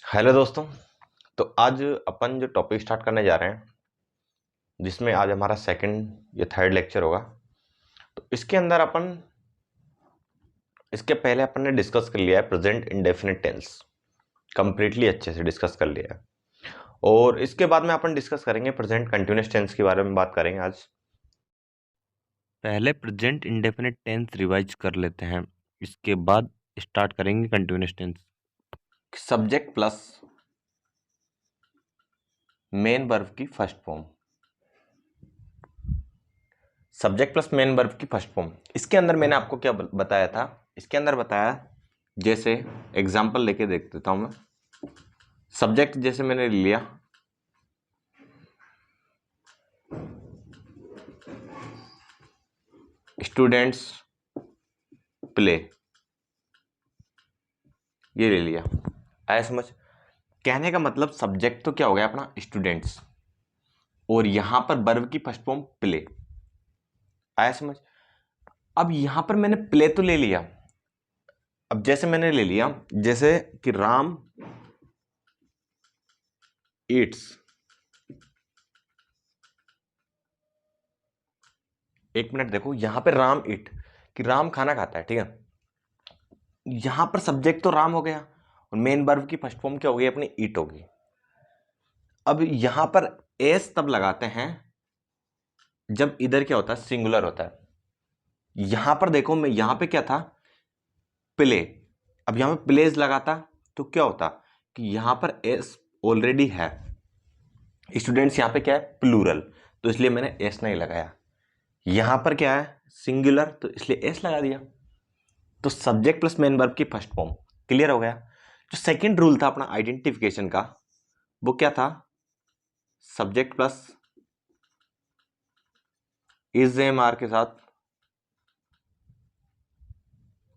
Hello दोस्तों। तो आज अपन जो टॉपिक स्टार्ट करने जा रहे हैं, जिसमें आज हमारा सेकंड या थर्ड लेक्चर होगा। तो इसके अंदर अपन इसके पहले अपन ने डिस्कस कर लिया है प्रेजेंट इंडेफिनिट टेंस, कंप्लीटली अच्छे से डिस्कस कर लिया है। और इसके बाद में अपन डिस्कस करेंगे प्रेजेंट कंटिन्यूअस टेंस के बारे में बात करेंगे आज। पहले प्रेजेंट इंडेफिनिट टेंस रिवाइज कर लेते हैं, इसके बाद स्टार्ट करेंगे continuous tense. Subject plus main verb की first form, subject plus main verb की फर्स्ट फॉर्म। इसके अंदर मैंने आपको क्या बताया था? इसके अंदर बताया, जैसे एग्जांपल लेके देख देता हूं मैं। सब्जेक्ट जैसे मैंने लिया स्टूडेंट्स प्ले, ये ले लिया। आया समझ? कहने का मतलब सब्जेक्ट तो क्या हो गया अपना स्टूडेंट्स, और यहां पर वर्ब की फर्स्ट फॉर्म प्ले। आया समझ? अब यहां पर मैंने प्ले तो ले लिया। अब जैसे मैंने ले लिया, जैसे कि राम ईट्स, एक मिनट देखो, यहां पे राम ईट कि राम खाना खाता है, ठीक है। यहां पर सब्जेक्ट तो राम हो गया और मेन वर्ब की फर्स्ट फॉर्म क्या हो गई अपनी? ईट होगी। अब यहां पर एस तब लगाते हैं जब इधर क्या होता है? सिंगुलर होता है। यहां पर देखो, मैं यहां पे क्या था? प्ले। अब यहां पे प्लेज लगाता तो क्या होता कि यहां पर एस ऑलरेडी है, स्टूडेंट्स यहां पे क्या है? प्लूरल, तो इसलिए मैंने एस नहीं लगाया। यहां पर क्या है? सिंगुलर, तो इसलिए एस लगा दिया। तो सब्जेक्ट प्लस मेन वर्ब की फर्स्ट फॉर्म। क्लियर हो गया? जो सेकंड रूल था अपना आइडेंटिफिकेशन का, वो क्या था? Subject plus is am are के साथ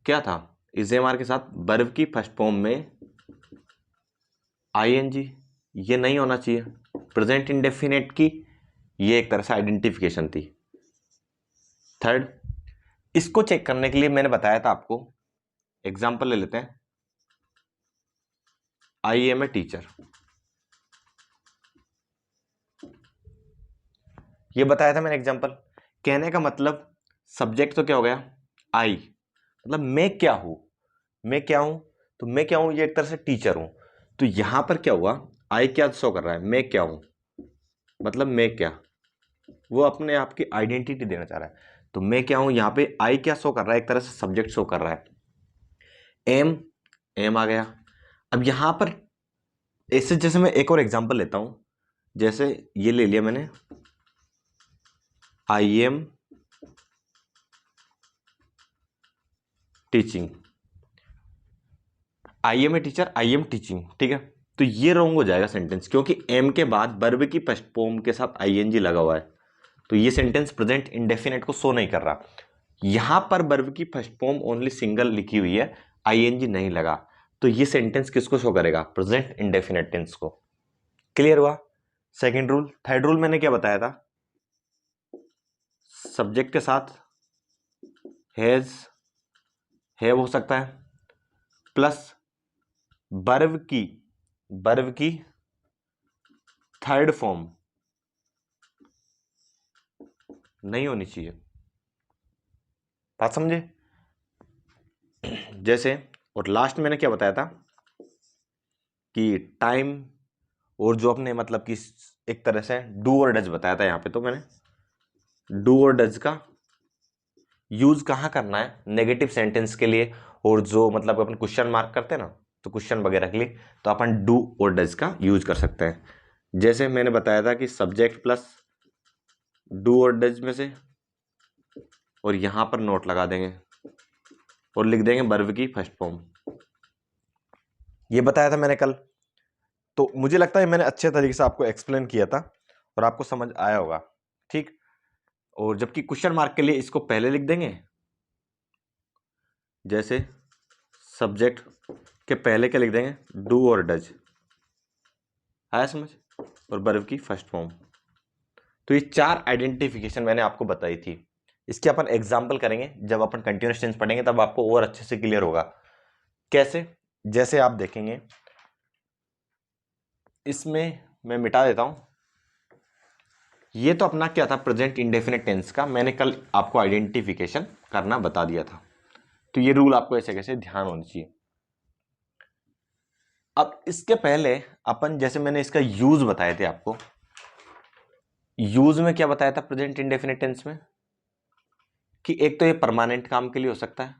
क्या था? इज एम आर के साथ वर्ब की फर्स्ट फॉर्म में आईएनजी, ये नहीं होना चाहिए। प्रेजेंट इंडेफिनिट की ये एक तरह से आइडेंटिफिकेशन थी। थर्ड, इसको चेक करने के लिए मैंने बताया था आपको, एग्जांपल ले लेते हैं। आई एम ए टीचर, ये बताया था मैंने एग्जांपल। कहने का मतलब सब्जेक्ट तो क्या हो गया? आई, मतलब मैं क्या हूं? मैं क्या हूं? तो मैं क्या हूं, ये एक तरह से टीचर हूं। तो यहां पर क्या हुआ? आई क्या शो कर रहा है? मैं क्या हूं, मतलब मैं क्या, वो अपने आप की आइडेंटिटी देना चाह रहा है। तो मैं क्या हूं, यहां पे आई क्या शो कर रहा है? एक तरह से सब्जेक्ट शो कर रहा है। एम, एम आ गया। अब यहां पर ऐसे, जैसे मैं एक और एग्जांपल लेता हूं, जैसे ये ले लिया मैंने, I am teaching, I am a teacher, I am teaching, ठीक है। तो ये रॉन्ग हो जाएगा सेंटेंस, क्योंकि एम के बाद वर्ब की फर्स्ट फॉर्म के साथ आईएनजी लगा हुआ है। तो ये सेंटेंस प्रेजेंट इंडेफिनिट को शो नहीं कर रहा। यहां पर वर्ब की फर्स्ट फॉर्म ओनली सिंगल लिखी हुई है, आईएनजी नहीं लगा। तो ये सेंटेंस किसको शो करेगा? प्रेजेंट इंडेफिनिट टेंस को। क्लियर हुआ? Second rule. थर्ड रूल मैंने क्या बताया था? सब्जेक्ट के साथ हैज, हैव हो सकता है, प्लस वर्ब की थर्ड फॉर्म नहीं होनी चाहिए। बात समझे? जैसे, और लास्ट मैंने क्या बताया था कि टाइम, और जो अपने मतलब कि एक तरह से डू और डज बताया था। यहां पे तो मैंने डू और डज का यूज कहां करना है? नेगेटिव सेंटेंस के लिए, और जो मतलब अपन क्वेश्चन मार्क करते हैं ना, तो क्वेश्चन वगैरह के लिए तो अपन डू और डज का यूज कर सकते हैं। जैसे मैंने बताया था कि सब्जेक्ट प्लस डू और डज में से, और यहां पर नोट लगा देंगे और लिख देंगे वर्ब की फर्स्ट फॉर्म। ये बताया था मैंने कल। तो मुझे लगता है मैंने अच्छे तरीके से आपको एक्सप्लेन किया था और आपको समझ आया होगा, ठीक। और जबकि क्वेश्चन मार्क के लिए इसको पहले लिख देंगे, जैसे सब्जेक्ट के पहले क्या लिख देंगे? डू और डज। आया समझ? और वर्ब की फर्स्ट फॉर्म। तो ये चार आइडेंटिफिकेशन मैंने आपको बताई थी। इसके अपन एग्जाम्पल करेंगे जब अपन कंटिन्यूअस टेंस पढ़ेंगे, तब आपको और अच्छे से क्लियर होगा। कैसे? जैसे आप देखेंगे इसमें मैं मिटा देता हूं। ये तो अपना क्या था, प्रेजेंट इंडेफिनिट टेंस का मैंने कल आपको आइडेंटिफिकेशन करना बता दिया था, तो ये रूल आपको ऐसे कैसे ध्यान होना चाहिए। अब इसके पहले अपन, जैसे मैंने इसका यूज बताए थे आपको, यूज में क्या बताया था प्रेजेंट इंडेफिनिट टेंस में, कि एक तो ये परमानेंट काम के लिए हो सकता है,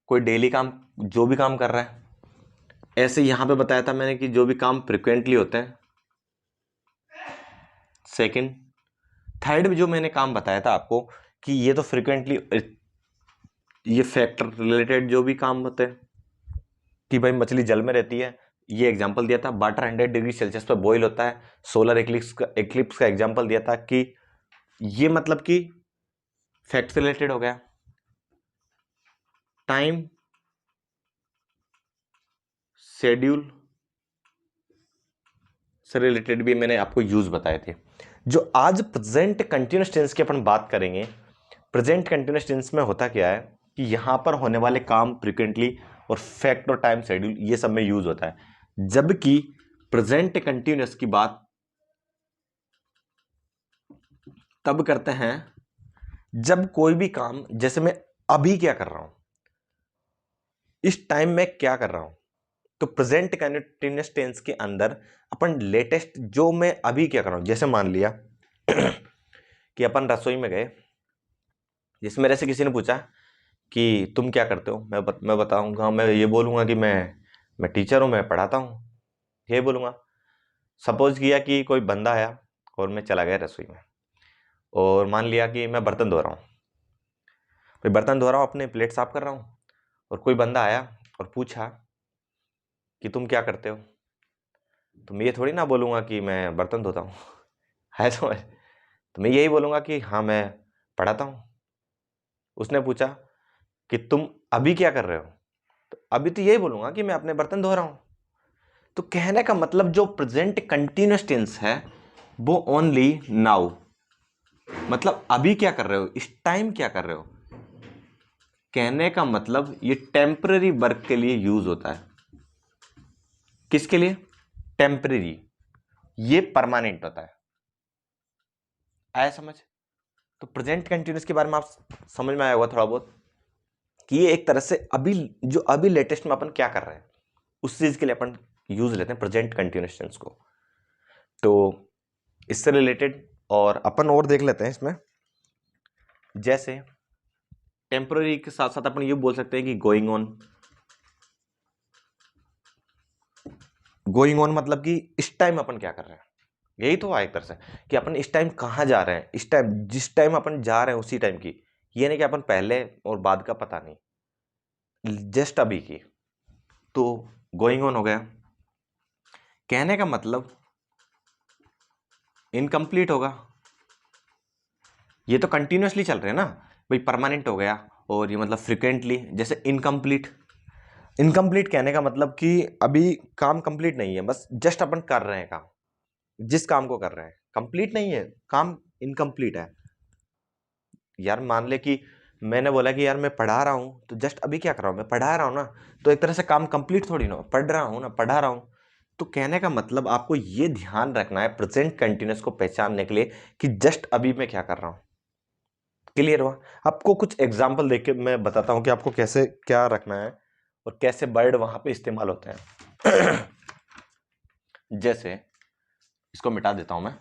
कोई डेली काम, जो भी काम कर रहा है। ऐसे यहां पे बताया था मैंने कि जो भी काम फ्रिक्वेंटली होते हैं। सेकंड, थर्ड में जो मैंने काम बताया था आपको कि ये तो फ्रिक्वेंटली, ये फैक्टर रिलेटेड जो भी काम होते हैं, कि भाई मछली जल में रहती है, ये एग्जांपल दिया था। वाटर 100 डिग्री सेल्सियस पर बॉईल होता है। सोलर एक्लिप्स का एग्जांपल दिया था, कि ये मतलब कि फैक्ट रिलेटेड हो गया। टाइम शेड्यूल से रिलेटेड भी मैंने आपको यूज बताए थे। जो आज प्रेजेंट कंटिन्यूअस टेंस की अपन बात करेंगे, प्रेजेंट कंटिन्यूअस टेंस में होता क्या है कि यहां पर होने वाले काम फ्रिक्वेंटली और फैक्ट और टाइम शेड्यूल ये सब में यूज होता है। जबकि प्रेजेंट कंटिन्यूअस की बात तब करते हैं जब कोई भी काम, जैसे मैं अभी क्या कर रहा हूं, इस टाइम में क्या कर रहा हूं, तो प्रेजेंट कंटिन्यूअस टेंस के अंदर अपन लेटेस्ट जो मैं अभी क्या कर रहा हूं, जैसे मान लिया कि अपन रसोई में गए, जिस मेरे से किसी ने पूछा कि तुम क्या करते हो, मैं बताऊंगा, मैं ये बोलूंगा कि मैं टीचर हूं, मैं पढ़ाता हूं, ये बोलूंगा। सपोज किया कि कोई बंदा आया और मैं चला गया रसोई में, और मान लिया कि मैं बर्तन धो रहा हूँ, फिर बर्तन धो रहा हूँ, अपने प्लेट साफ कर रहा हूँ, और कोई बंदा आया और पूछा कि तुम क्या करते हो, तो मैं ये थोड़ी ना बोलूंगा कि मैं बर्तन धोता हूँ है समझ। तो मैं यही बोलूंगा कि हाँ मैं पढ़ाता हूँ। उसने पूछा कि तुम अभी क्या कर रहे हो, तो अभी तो यही बोलूंगा कि मैं अपने बर्तन धो रहा हूँ। तो कहने का मतलब जो प्रेजेंट कंटिन्यूअस टेंस है वो ओनली नाउ, मतलब अभी क्या कर रहे हो, इस टाइम क्या कर रहे हो। कहने का मतलब ये टेम्पररी वर्क के लिए यूज होता है। किसके लिए? टेम्पररी। ये परमानेंट होता है। आया समझ? तो प्रेजेंट कंटिन्यूअस के बारे में आप समझ में आया होगा थोड़ा बहुत, कि ये एक तरह से अभी, जो अभी लेटेस्ट में अपन क्या कर रहे हैं उस चीज के लिए अपन यूज लेते हैं प्रेजेंट कंटिन्यूअस टेंस को। तो इससे रिलेटेड और अपन और देख लेते हैं इसमें, जैसे टेम्पररी के साथ साथ अपन ये बोल सकते हैं कि गोइंग ऑन। गोइंग ऑन मतलब कि इस टाइम अपन क्या कर रहे हैं, यही तो है एक तरह से, कि अपन इस टाइम कहाँ जा रहे हैं, इस टाइम जिस टाइम अपन जा रहे हैं उसी टाइम की, ये नहीं कि अपन पहले और बाद का पता नहीं, जस्ट अभी की। तो गोइंग ऑन हो गया। कहने का मतलब इनकम्प्लीट होगा। ये तो कंटिन्यूअसली चल रहे हैं ना भाई, परमानेंट हो गया। और ये मतलब फ्रिक्वेंटली, जैसे इनकम्प्लीट। इनकम्प्लीट कहने का मतलब कि अभी काम कंप्लीट नहीं है, बस जस्ट अपन कर रहे हैं काम, जिस काम को कर रहे हैं कंप्लीट नहीं है, काम इनकम्प्लीट है। यार मान ले कि मैंने बोला कि यार मैं पढ़ा रहा हूं, तो जस्ट अभी क्या कर रहा हूं, मैं पढ़ा रहा हूं ना, तो एक तरह से काम कंप्लीट थोड़ी ना, पढ़ रहा हूं ना, पढ़ा रहा हूं। तो कहने का मतलब आपको ये ध्यान रखना है प्रेजेंट कंटिन्यूअस को पहचानने के लिए, कि जस्ट अभी मैं क्या कर रहा हूं। क्लियर हुआ? आपको कुछ एग्जाम्पल देके मैं बताता हूं कि आपको कैसे क्या रखना है और कैसे वर्ड वहां पे इस्तेमाल होते हैं जैसे इसको मिटा देता हूं मैं,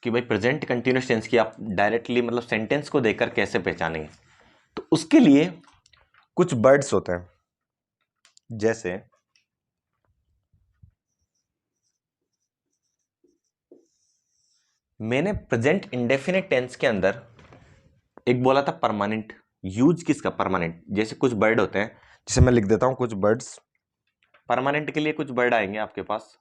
कि भाई प्रेजेंट कंटिन्यूअस टेंस की आप डायरेक्टली मतलब सेंटेंस को देखकर कैसे पहचानेंगे। तो उसके लिए कुछ वर्ड्स होते हैं, जैसे मैंने प्रेजेंट इंडेफिनिट टेंस के अंदर एक बोला था परमानेंट। यूज किसका? परमानेंट। जैसे कुछ वर्ड होते हैं, जैसे मैं लिख देता हूं कुछ वर्ड्स परमानेंट के लिए, कुछ वर्ड आएंगे आपके पास।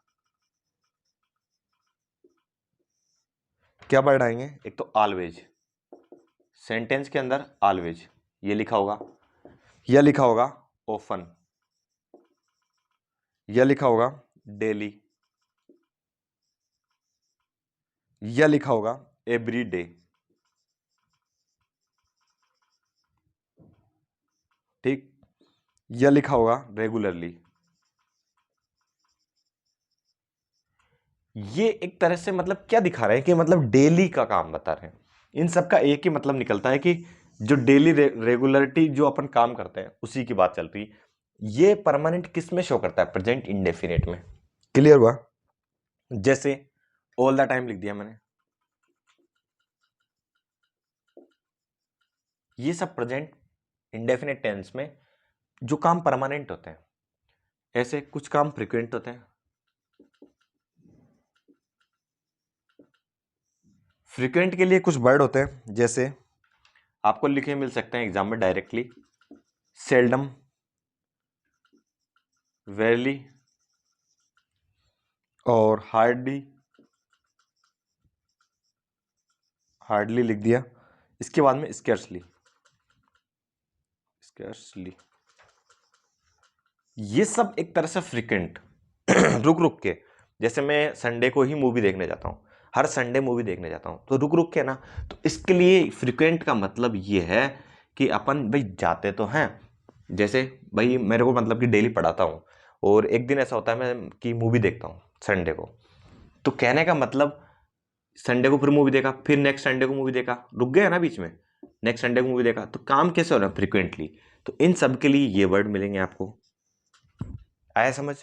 क्या वर्ड आएंगे? एक तो ऑलवेज, सेंटेंस के अंदर ऑलवेज ये लिखा होगा, यह लिखा होगा ऑफन, यह लिखा होगा डेली, यह लिखा होगा एवरी डे। ठीक, यह लिखा होगा रेगुलरली। ये एक तरह से मतलब क्या दिखा रहे हैं कि मतलब डेली का काम बता रहे हैं। इन सब का एक ही मतलब निकलता है कि जो डेली रेगुलरिटी जो अपन काम करते हैं उसी की बात चल रही। ये परमानेंट किस में शो करता है? प्रेजेंट इंडेफिनिट में। क्लियर हुआ? जैसे ऑल द टाइम लिख दिया मैंने, ये सब प्रेजेंट इंडेफिनिट टेंस में जो काम परमानेंट होते हैं। ऐसे कुछ काम फ्रीक्वेंट होते हैं। फ्रीक्वेंट के लिए कुछ वर्ड होते हैं, जैसे आपको लिखे मिल सकते हैं एग्जाम में डायरेक्टली, सेल्डम, वेरली और हार्डली। हार्डली लिख दिया। इसके बाद में स्केर्सली। स्केर्सली ये सब एक तरह से फ्रीक्वेंट रुक रुक के, जैसे मैं संडे को ही मूवी देखने जाता हूँ, हर संडे मूवी देखने जाता हूँ, तो रुक रुक के ना। तो इसके लिए फ्रीक्वेंट का मतलब ये है कि अपन भाई जाते तो हैं, जैसे भाई मेरे को मतलब कि डेली पढ़ाता हूँ और एक दिन ऐसा होता है मैं कि मूवी देखता हूँ संडे को, तो कहने का मतलब संडे को फिर मूवी देखा, फिर नेक्स्ट संडे को मूवी देखा, रुक गया ना बीच में, नेक्स्ट संडे को मूवी देखा, तो काम कैसे हो रहा है? फ्रीक्वेंटली। तो इन सब के लिए ये वर्ड मिलेंगे आपको। आया समझ?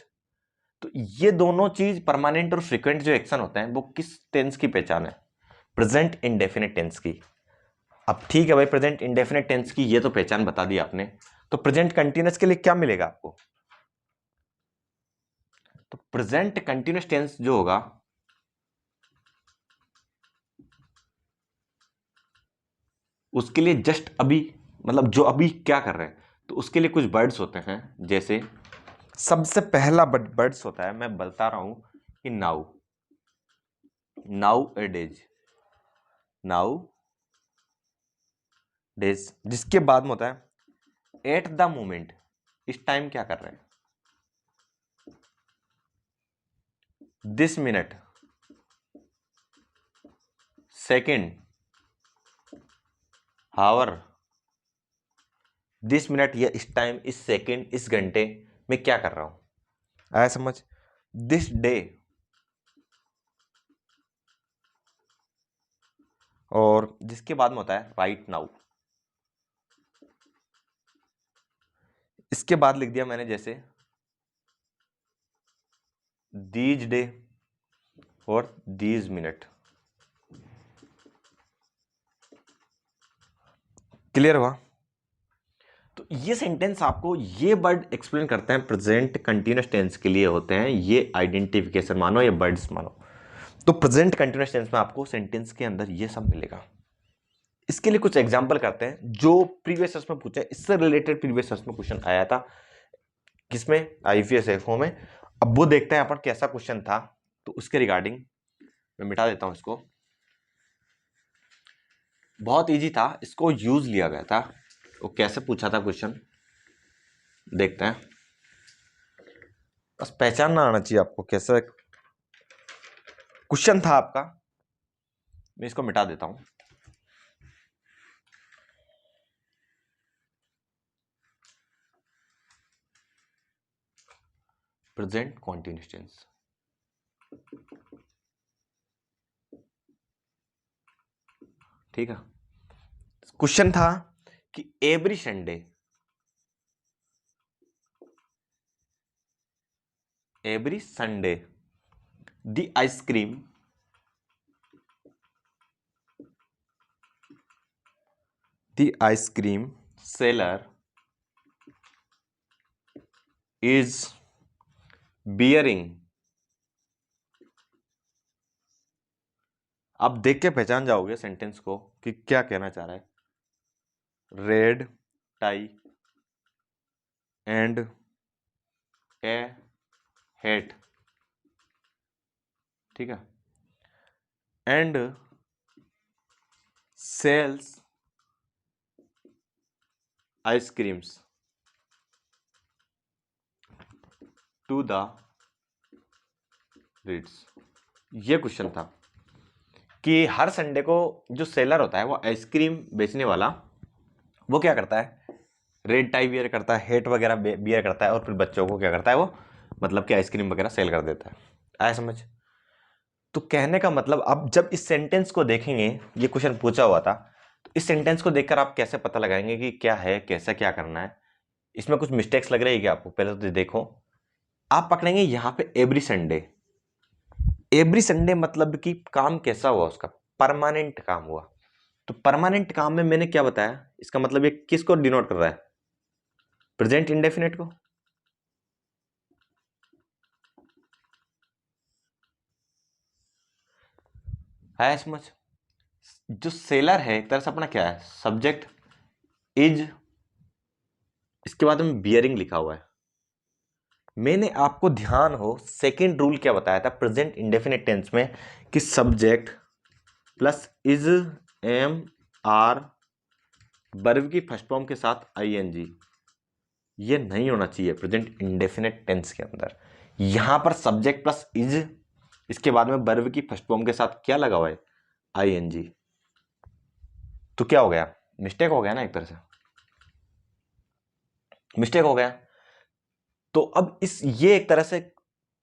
तो ये दोनों चीज परमानेंट और फ्रीक्वेंट जो एक्शन होते हैं वो किस टेंस की पहचान है? प्रेजेंट इंडेफिनिट टेंस की। अब ठीक है भाई, प्रेजेंट इंडेफिनिट टेंस की ये तो पहचान बता दी आपने, तो प्रेजेंट कंटिन्यूअस के लिए क्या मिलेगा आपको? तो प्रेजेंट कंटिन्यूअस टेंस जो होगा उसके लिए जस्ट अभी, मतलब जो अभी क्या कर रहे हैं, तो उसके लिए कुछ वर्ड्स होते हैं। जैसे सबसे पहला वर्ड्स होता है, मैं बता रहा हूं कि now, now a days, now days. जिसके बाद में होता है एट द मोमेंट, इस टाइम क्या कर रहे हैं? This minute, second, hour, this minute, या इस टाइम, इस सेकेंड, इस घंटे में क्या कर रहा हूं। आया समझ? दिस डे, और जिसके बाद में होता है राइट नाउ। इसके बाद लिख दिया मैंने जैसे दीज डे और दीज मिनट। क्लियर हुआ? तो ये सेंटेंस आपको ये वर्ड एक्सप्लेन करते हैं, प्रेजेंट कंटिन्यूअस टेंस के लिए होते हैं ये आइडेंटिफिकेशन मानो या वर्ड्स मानो। तो प्रेजेंट कंटिन्यूअस टेंस में आपको सेंटेंस के अंदर ये सब मिलेगा। इसके लिए कुछ एग्जांपल करते हैं जो प्रीवियस ईयर्स में पूछा है, इससे रिलेटेड प्रीवियस ईयर्स में क्वेश्चन आया था, किसमें? आईपीएस एफओ में। अब वो देखते हैं अपन कैसा क्वेश्चन था, तो उसके रिगार्डिंग मैं मिटा देता हूं इसको। बहुत इजी था, इसको यूज लिया गया था। वो कैसे पूछा था क्वेश्चन देखते हैं, बस पहचानना आना चाहिए आपको कैसा क्वेश्चन था आपका। मैं इसको मिटा देता हूं। प्रेजेंट कॉन्टिन्यूअस टेंस, ठीक है। क्वेश्चन था कि every Sunday, every Sunday the ice cream, the ice cream seller is bearing. आप देख के पहचान जाओगे सेंटेंस को कि क्या कहना चाह रहा है। Red tie and a hat, ठीक है, and sells ice creams to the reads. ये क्वेश्चन था कि हर संडे को जो सेलर होता है वो आइसक्रीम बेचने वाला, वो क्या करता है? रेड टाई बियर करता है, हेट वगैरह बियर करता है, और फिर बच्चों को क्या करता है वो, मतलब कि आइसक्रीम वगैरह सेल कर देता है। आया समझ? तो कहने का मतलब अब जब इस सेंटेंस को देखेंगे, ये क्वेश्चन पूछा हुआ था, तो इस सेंटेंस को देखकर आप कैसे पता लगाएंगे कि क्या है, कैसे क्या करना है, इसमें कुछ मिस्टेक्स लग रही है क्या आपको? पहले तो देखो, आप पकड़ेंगे यहां पे एवरी संडे। एवरी संडे मतलब कि काम कैसा हुआ उसका? परमानेंट काम हुआ। तो परमानेंट काम में मैंने क्या बताया, इसका मतलब ये किसको डिनोट कर रहा है? प्रेजेंट इंडेफिनिट को। है समझ? जो सेलर है एक तरह से अपना क्या है, सब्जेक्ट इज, इसके बाद में बियरिंग लिखा हुआ है। मैंने आपको ध्यान हो सेकंड रूल क्या बताया था प्रेजेंट इंडेफिनिट टेंस में, कि subject plus is am are verb की फर्स्ट फॉर्म के साथ आईएनजी, ये नहीं होना चाहिए प्रेजेंट इंडेफिनिट टेंस के अंदर। यहां पर सब्जेक्ट प्लस इज, इसके बाद में वर्ब की फर्स्ट फॉर्म के साथ क्या लगा हुआ है? आईएनजी। तो क्या हो गया? मिस्टेक हो गया ना, एक तरह से मिस्टेक हो गया। तो अब ये एक तरह से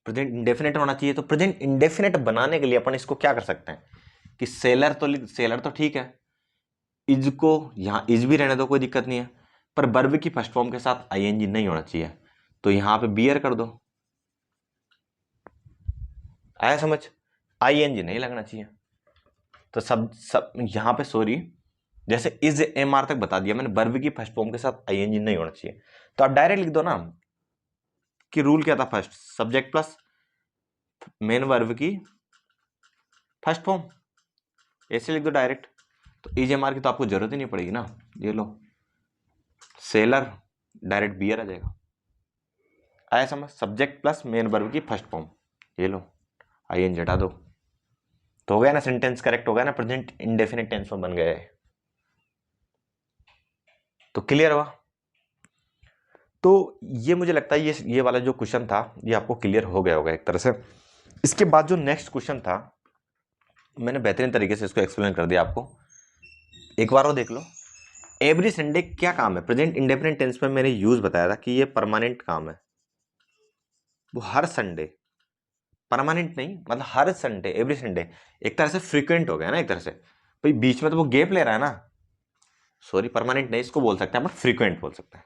प्रेजेंट इंडेफिनिट होना चाहिए। तो प्रेजेंट इंडेफिनिट बनाने के लिए अपन इसको क्या कर सकते हैं कि सेलर तो ठीक है, इज को यहां इज भी रहने दो, कोई दिक्कत नहीं है, पर वर्ब की फर्स्ट फॉर्म के साथ आईएनजी नहीं होना चाहिए। तो यहां पे बियर कर दो। आया समझ? आईएनजी नहीं लगना चाहिए। तो सब यहां पे सॉरी, जैसे इज एम आर तक बता दिया मैंने, वर्ब की फर्स्ट फॉर्म के साथ आईएनजी नहीं होना चाहिए। तो आप डायरेक्ट लिख दो ना कि रूल क्या था, first subject plus main verb की फर्स्ट फॉर्म, ऐसे लिख दो डायरेक्ट। तो इज एम आर की तो आपको जरूरत ही नहीं पड़ेगी ना। ये लो सेलर, डायरेक्ट बियर आ जाएगा। आया समझ? सब्जेक्ट प्लस मेन वर्ब की फर्स्ट फॉर्म, ये लो आईएनजी हटा दो, तो हो गया ना, सेंटेंस करेक्ट हो गया ना, प्रेजेंट इंडेफिनिट टेंस में बन गया है। तो क्लियर हुआ? तो ये मुझे लगता है ये वाला जो क्वेश्चन था ये आपको क्लियर हो गया होगा एक तरह से। इसके बाद जो नेक्स्ट क्वेश्चन था, मैंने बेहतरीन तरीके से इसको एक्सप्लेन कर दिया आपको, एक बार वो देख लो। एवरी संडे क्या काम है? प्रेजेंट इंडेफिनिट टेंस में मैंने यूज बताया था कि ये परमानेंट काम है। वो हर संडे, परमानेंट नहीं मतलब हर संडे, एवरी संडे एक तरह से फ्रीक्वेंट हो गया ना एक तरह से। भाई बीच में तो वो गैप ले रहा है ना, सॉरी परमानेंट नहीं इसको बोल सकते हैं, अपन फ्रीक्वेंट बोल सकते हैं।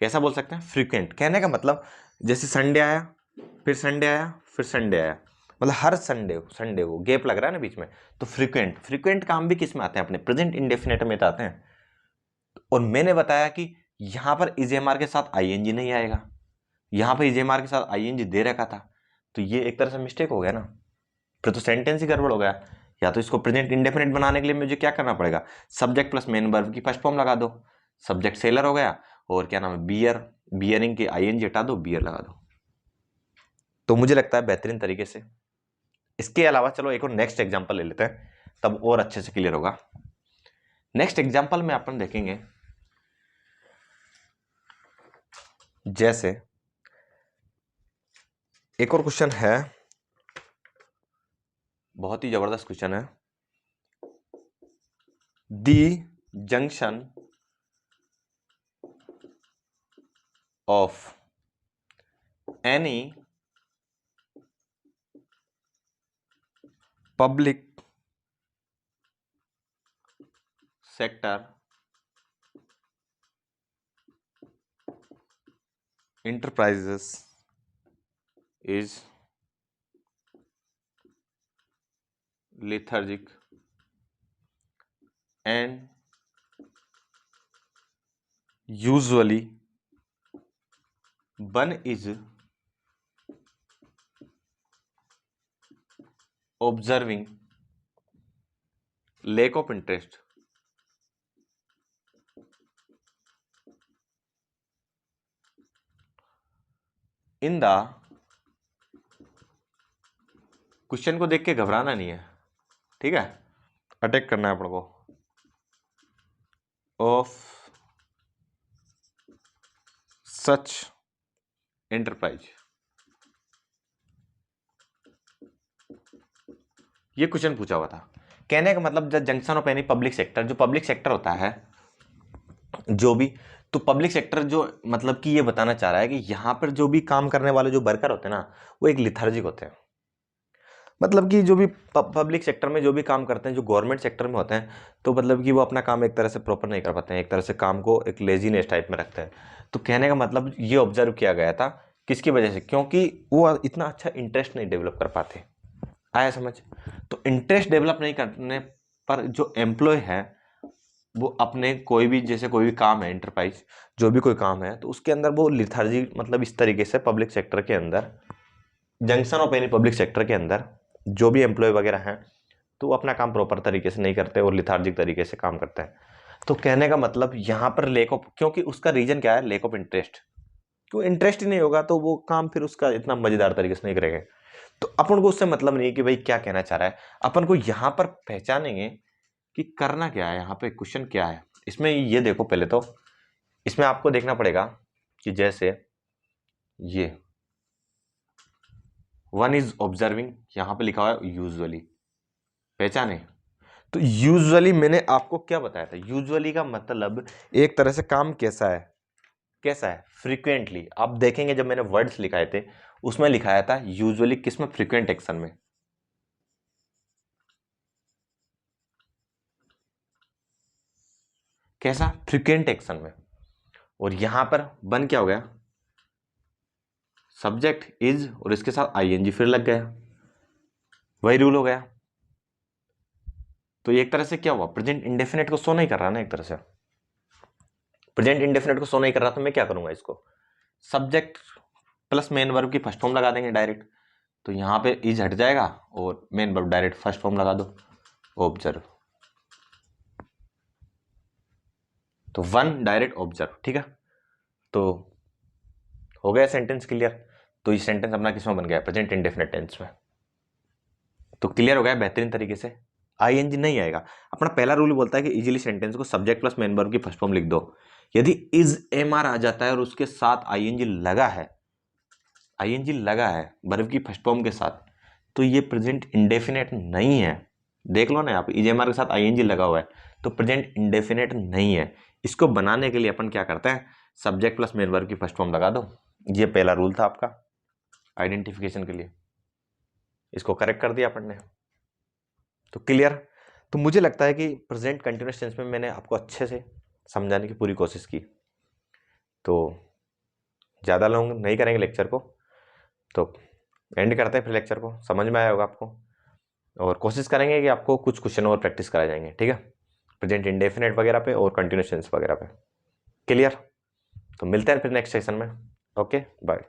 कैसा बोल सकते हैं? फ्रीक्वेंट। कहने का मतलब जैसे संडे आया, फिर संडे आया, फिर संडे आया, मतलब हर संडे को गैप लग रहा है ना बीच में। तो फ्रीक्वेंट काम भी किस में आते हैं? अपने प्रेजेंट इंडेफिनिट में तो आते हैं। और मैंने बताया कि यहां पर इजेएमआर के साथ आईएनजी नहीं आएगा, यहां पर इजेएमआर के साथ आईएनजी दे रखा था। तो ये एक तरह से मिस्टेक हो गया ना, फिर तो सेंटेंस ही गड़बड़ हो गया। या तो इसको प्रेजेंट इंडेफिनिट बनाने के लिए मुझे क्या करना पड़ेगा, सब्जेक्ट प्लस मेन वर्ब की फर्स्ट फॉर्म लगा दो, सब्जेक्ट सेलर हो गया, और क्या नाम है बियर, बियरिंग के आईएनजी हटा दो, बियर लगा दो। तो मुझे लगता है बेहतरीन तरीके से। इसके अलावा चलो एक और नेक्स्ट एग्जांपल ले लेते हैं, तब और अच्छे से क्लियर होगा। नेक्स्ट एग्जांपल में अपन देखेंगे, जैसे एक और क्वेश्चन है, बहुत ही जबरदस्त क्वेश्चन है। The junction of any public sector enterprises is lethargic and usually one is observing lack of interest in the, question को देख के घबराना नहीं है, ठीक है, अटैक करना है अपन को, ऑफ सच एंटरप्राइज। ये क्वेश्चन पूछा हुआ था। कहने का मतलब the junction of any public sector, जो पब्लिक सेक्टर होता है जो भी, तो पब्लिक सेक्टर जो मतलब कि ये बताना चाह रहा है कि यहाँ पर जो भी काम करने वाले जो वर्कर होते हैं ना, वो एक लिथार्जिक होते हैं। मतलब कि जो भी पब्लिक सेक्टर में जो भी काम करते हैं, जो गवर्नमेंट सेक्टर में होते हैं, तो मतलब कि वो अपना काम एक तरह से प्रॉपर नहीं कर पाते हैं, एक तरह से काम को एक लेजीनेस टाइप में रखते हैं। तो कहने का मतलब ये ऑब्जर्व किया गया था, किसकी वजह से? क्योंकि वो इतना अच्छा इंटरेस्ट नहीं डेवलप कर पाते। आया समझ? तो इंटरेस्ट डेवलप नहीं करने पर जो एम्प्लॉय है वो अपने कोई भी, जैसे कोई भी काम है, एंटरप्राइज जो भी कोई काम है, तो उसके अंदर वो लिथार्जी, मतलब इस तरीके से पब्लिक सेक्टर के अंदर, junction of any public sector के अंदर जो भी एम्प्लॉय वगैरह हैं, तो वो अपना काम प्रॉपर तरीके से नहीं करते और लिथार्जिक तरीके से काम करते हैं। तो कहने का मतलब यहाँ पर लेक ऑफ, क्योंकि उसका रीजन क्या है? Lake of interest. क्यों? इंटरेस्ट ही नहीं होगा तो वो काम फिर उसका इतना मजेदार तरीके से नहीं करेंगे। तो अपन को उससे मतलब नहीं कि भाई क्या कहना चाह रहा है, अपन को यहाँ पर पहचानेंगे कि करना क्या है, यहाँ पे क्वेश्चन क्या है। इसमें ये देखो, पहले तो इसमें आपको देखना पड़ेगा कि जैसे ये वन इज ऑब्जर्विंग, यहाँ पे लिखा हुआ है यूजुअली, पहचाने? तो यूजुअली मैंने आपको क्या बताया था? यूजुअली का मतलब एक तरह से काम कैसा है, कैसा है? फ्रीक्वेंटली। आप देखेंगे जब मैंने वर्ड्स लिखाए थे उसमें लिखाया था यूजुअली, किसमें? फ्रीक्वेंट एक्शन में। कैसा? फ्रीक्वेंट एक्शन में। और यहां पर बन क्या हो गया? सब्जेक्ट इज और इसके साथ आईएनजी फिर लग गया, वही रूल हो गया। तो एक तरह से क्या हुआ? प्रेजेंट इंडेफिनेट को शो नहीं कर रहा ना, एक तरह से प्रेजेंट इंडेफिनेट को शो नहीं कर रहा, तो मैं क्या करूंगा? इसको सब्जेक्ट प्लस मेन वर्ब की फर्स्ट फॉर्म लगा देंगे डायरेक्ट। तो यहां पे इज हट जाएगा और main verb direct first form लगा दो, ऑब्जर्व। तो वन डायरेक्ट ऑब्जर्व, ठीक है। तो हो गया सेंटेंस क्लियर। तो ये सेंटेंस अपना किसमें बन गया? प्रेजेंट इंडेफिनिट टेंस में। तो क्लियर हो गया बेहतरीन तरीके से। आईएनजी नहीं आएगा। अपना पहला रूल बोलता है कि इजीली सेंटेंस को सब्जेक्ट प्लस मेन वर्ब की फर्स्ट फॉर्म लिख दो। यदि इज एमआर आ जाता है और उसके साथ आईएनजी लगा है, आईएनजी लगा है वर्ब की फर्स्ट फॉर्म के साथ, तो ये प्रेजेंट इंडेफिनेट नहीं है। देख लो ना, आप इज एमआर के साथ आईएनजी लगा हुआ है तो प्रेजेंट इंडेफिनेट नहीं है। इसको बनाने के लिए अपन क्या करते हैं? सब्जेक्ट प्लस मेन वर्ब की फर्स्ट फॉर्म लगा दो। ये पहला रूल था आपका आइडेंटिफिकेशन के लिए, इसको करेक्ट कर दिया अपन ने। तो क्लियर। तो मुझे लगता है कि प्रेजेंट कंटिन्यूअस टेंस में मैंने आपको अच्छे से समझाने की पूरी कोशिश की। तो ज़्यादा लॉन्ग नहीं करेंगे लेक्चर को, तो एंड करते हैं फिर लेक्चर को। समझ में आया होगा आपको, और कोशिश करेंगे कि आपको कुछ क्वेश्चन और प्रैक्टिस कराए जाएंगे, ठीक है, प्रेजेंट इंडेफिनेट वगैरह पे और कंटिन्यूअस टेंस वगैरह पे। क्लियर। तो मिलते हैं फिर नेक्स्ट सेशन में। Okay, bye.